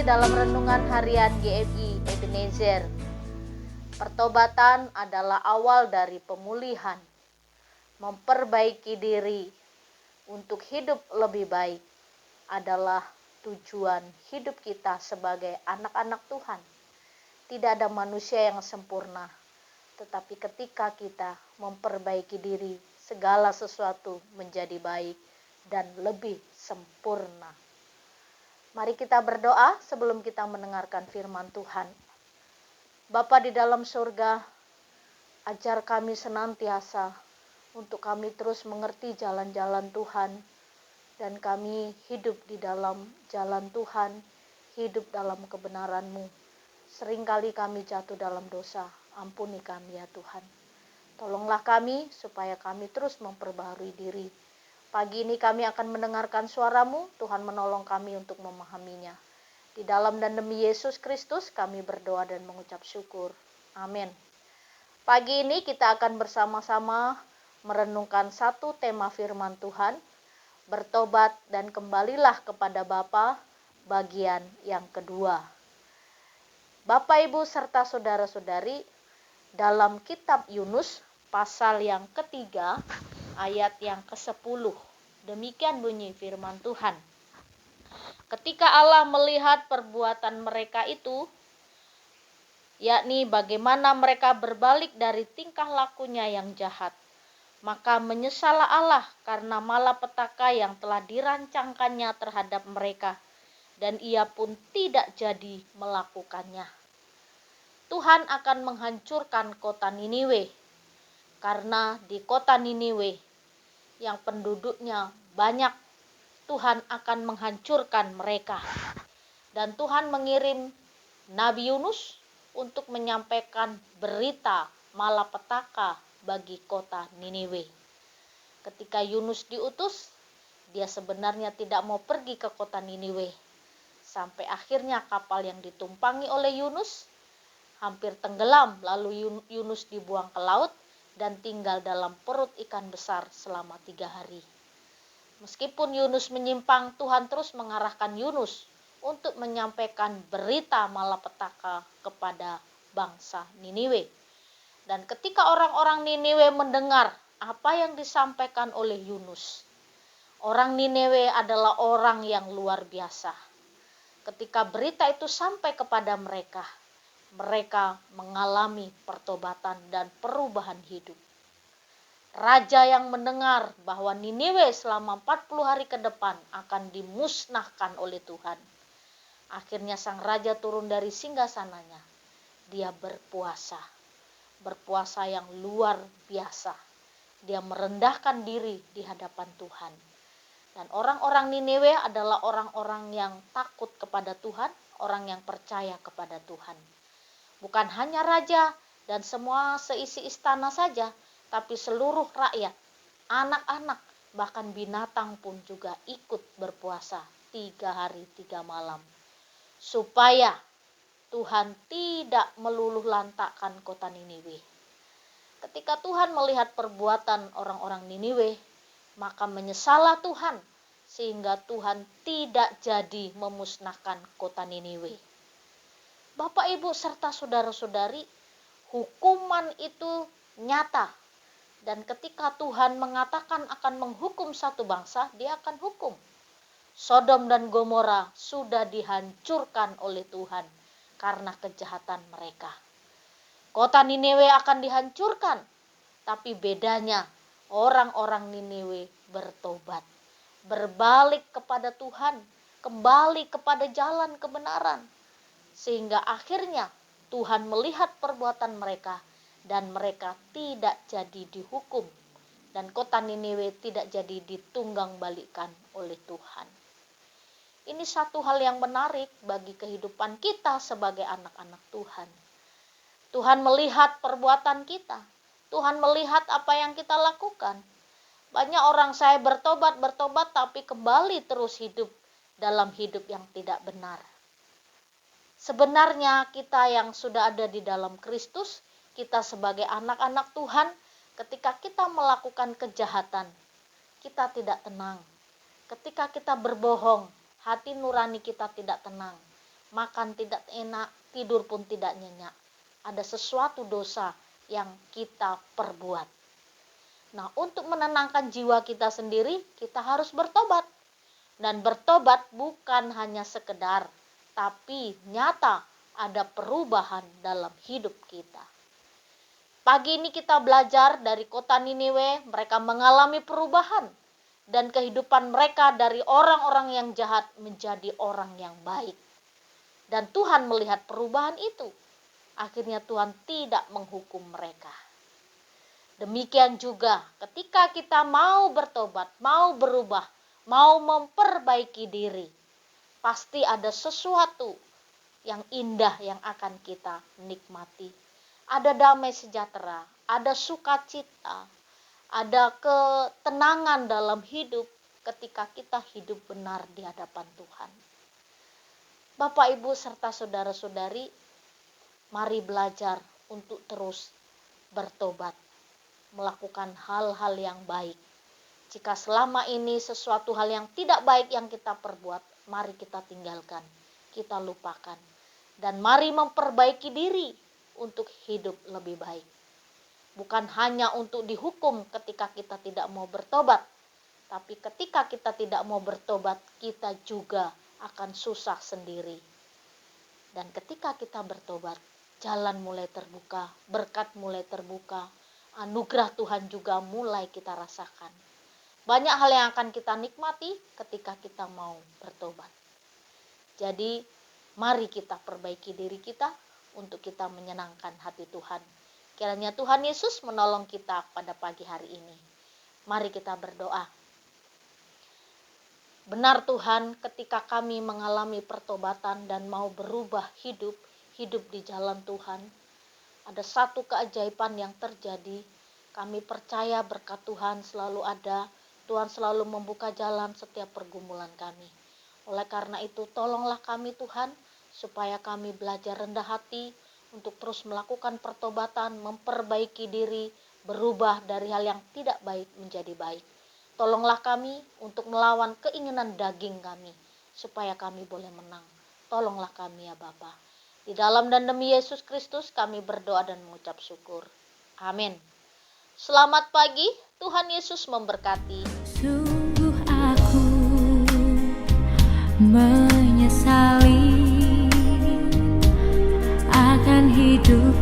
dalam renungan harian GMI Ebenezer. Pertobatan adalah awal dari pemulihan, memperbaiki diri untuk hidup lebih baik adalah tujuan hidup kita sebagai anak-anak Tuhan. Tidak ada manusia yang sempurna, tetapi ketika kita memperbaiki diri, segala sesuatu menjadi baik dan lebih sempurna. Mari kita berdoa sebelum kita mendengarkan firman Tuhan. Bapa di dalam surga, ajar kami senantiasa untuk kami terus mengerti jalan-jalan Tuhan, dan kami hidup di dalam jalan Tuhan, hidup dalam kebenaran-Mu. Seringkali kami jatuh dalam dosa, ampuni kami ya Tuhan. Tolonglah kami supaya kami terus memperbaharui diri. Pagi ini kami akan mendengarkan suara-Mu, Tuhan menolong kami untuk memahaminya. Di dalam dan demi Yesus Kristus kami berdoa dan mengucap syukur. Amin. Pagi ini kita akan bersama-sama merenungkan satu tema firman Tuhan, bertobat dan kembalilah kepada Bapa, bagian yang kedua. Bapak, Ibu, serta saudara-saudari, dalam kitab Yunus, pasal yang ketiga, ayat yang ke-10. Demikian bunyi firman Tuhan. Ketika Allah melihat perbuatan mereka itu, yakni bagaimana mereka berbalik dari tingkah lakunya yang jahat, maka menyesallah Allah karena malapetaka yang telah dirancangkannya terhadap mereka, dan ia pun tidak jadi melakukannya. Tuhan akan menghancurkan kota Niniwe, karena di kota Niniwe yang penduduknya banyak, Tuhan akan menghancurkan mereka. Dan Tuhan mengirim Nabi Yunus untuk menyampaikan berita malapetaka bagi kota Niniwe. Ketika Yunus diutus, dia sebenarnya tidak mau pergi ke kota Niniwe. Sampai akhirnya kapal yang ditumpangi oleh Yunus hampir tenggelam, lalu Yunus dibuang ke laut dan tinggal dalam perut ikan besar selama 3 hari. Meskipun Yunus menyimpang, Tuhan terus mengarahkan Yunus untuk menyampaikan berita malapetaka kepada bangsa Niniwe. Dan ketika orang-orang Niniwe mendengar apa yang disampaikan oleh Yunus, orang Niniwe adalah orang yang luar biasa. Ketika berita itu sampai kepada mereka, mereka mengalami pertobatan dan perubahan hidup. Raja yang mendengar bahwa Niniwe selama 40 hari ke depan akan dimusnahkan oleh Tuhan. Akhirnya sang raja turun dari singgasananya. Dia berpuasa. Berpuasa yang luar biasa. Dia merendahkan diri di hadapan Tuhan. Dan orang-orang Niniwe adalah orang-orang yang takut kepada Tuhan, orang yang percaya kepada Tuhan. Bukan hanya raja dan semua seisi istana saja, tapi seluruh rakyat, anak-anak, bahkan binatang pun juga ikut berpuasa 3 hari 3 malam. Supaya Tuhan tidak meluluh lantakkan kota Niniwe. Ketika Tuhan melihat perbuatan orang-orang Niniwe, maka menyesallah Tuhan, sehingga Tuhan tidak jadi memusnahkan kota Niniwe. Bapak, Ibu, serta saudara-saudari, hukuman itu nyata. Dan ketika Tuhan mengatakan akan menghukum satu bangsa, dia akan hukum. Sodom dan Gomora sudah dihancurkan oleh Tuhan karena kejahatan mereka. Kota Niniwe akan dihancurkan, tapi bedanya orang-orang Niniwe bertobat, berbalik kepada Tuhan, kembali kepada jalan kebenaran. Sehingga akhirnya Tuhan melihat perbuatan mereka dan mereka tidak jadi dihukum. Dan kota Niniwe tidak jadi ditunggangbalikan oleh Tuhan. Ini satu hal yang menarik bagi kehidupan kita sebagai anak-anak Tuhan. Tuhan melihat perbuatan kita. Tuhan melihat apa yang kita lakukan. Banyak orang saya bertobat tapi kembali terus hidup dalam hidup yang tidak benar. Sebenarnya kita yang sudah ada di dalam Kristus, kita sebagai anak-anak Tuhan, ketika kita melakukan kejahatan, kita tidak tenang. Ketika kita berbohong, hati nurani kita tidak tenang. makan tidak enak, tidur pun tidak nyenyak. Ada sesuatu dosa yang kita perbuat. Nah, untuk menenangkan jiwa kita sendiri, kita harus bertobat. Dan bertobat bukan hanya sekedar, tapi nyata ada perubahan dalam hidup kita. Pagi ini kita belajar dari kota Niniwe, mereka mengalami perubahan. Dan kehidupan mereka dari orang-orang yang jahat menjadi orang yang baik. Dan Tuhan melihat perubahan itu. Akhirnya Tuhan tidak menghukum mereka. Demikian juga ketika kita mau bertobat, mau berubah, mau memperbaiki diri, pasti ada sesuatu yang indah yang akan kita nikmati. Ada damai sejahtera, ada sukacita, ada ketenangan dalam hidup ketika kita hidup benar di hadapan Tuhan. Bapak, Ibu, serta saudara-saudari, mari belajar untuk terus bertobat, melakukan hal-hal yang baik. Jika selama ini sesuatu hal yang tidak baik yang kita perbuat, mari kita tinggalkan, kita lupakan. Dan mari memperbaiki diri untuk hidup lebih baik. Bukan hanya untuk dihukum ketika kita tidak mau bertobat, tapi ketika kita tidak mau bertobat, kita juga akan susah sendiri. Dan ketika kita bertobat, jalan mulai terbuka, berkat mulai terbuka, anugerah Tuhan juga mulai kita rasakan. Banyak hal yang akan kita nikmati ketika kita mau bertobat. Jadi, mari kita perbaiki diri kita untuk kita menyenangkan hati Tuhan. Kiranya Tuhan Yesus menolong kita pada pagi hari ini. Mari kita berdoa. Benar Tuhan, ketika kami mengalami pertobatan dan mau berubah hidup di jalan Tuhan, ada satu keajaiban yang terjadi. Kami percaya berkat Tuhan selalu ada. Tuhan selalu membuka jalan setiap pergumulan kami. Oleh karena itu, tolonglah kami Tuhan, supaya kami belajar rendah hati untuk terus melakukan pertobatan, memperbaiki diri, berubah dari hal yang tidak baik menjadi baik. Tolonglah kami untuk melawan keinginan daging kami, supaya kami boleh menang. Tolonglah kami ya Bapa. Di dalam dan demi Yesus Kristus kami berdoa dan mengucap syukur. Amin. Selamat pagi, Tuhan Yesus memberkati. Sungguh aku menyesali akan hidup